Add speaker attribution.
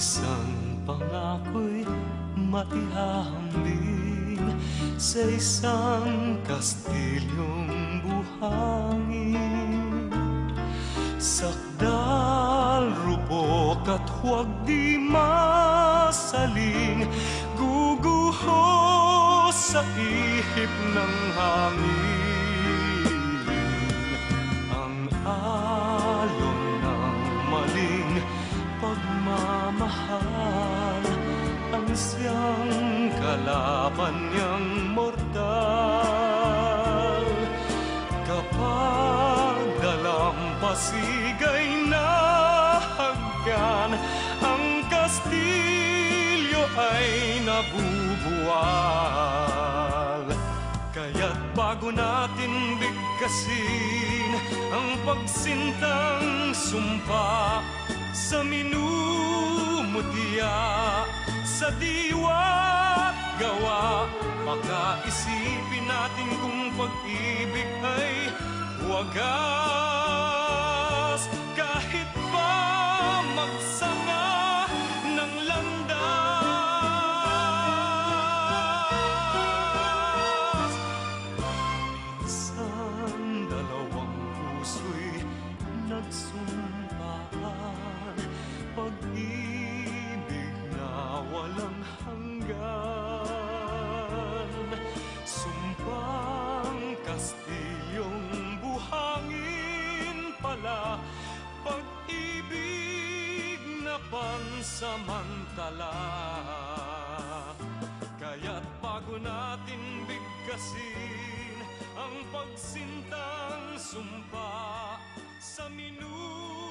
Speaker 1: isang pangako'y maihahambing sa isang kastilyong buhangin. Sakdal, rupok at huwag di masaling, guguho sa ihip ng hangin. Ang alon ng maling pagmamahal, ang siyang kalaban niyang mortal. Kapag dalampasigay na haggan, ang kastilyo ay nabubuwal. Kaya't bago natin bigkasin ang pagsintang sumpa sa minumutya, sa diwa't gawa, makaisipin natin kung pag-ibig ay wagas. Kahit pa magsama ng landas, minsan dalawang puso'y nagsumpaan, pag-ibig na walang hanggan. Sumpang kastilyong buhangin pala, pag-ibig na pansamantala. Kaya't bago natin bigkasin ang pagsintang sumpa sa minuto,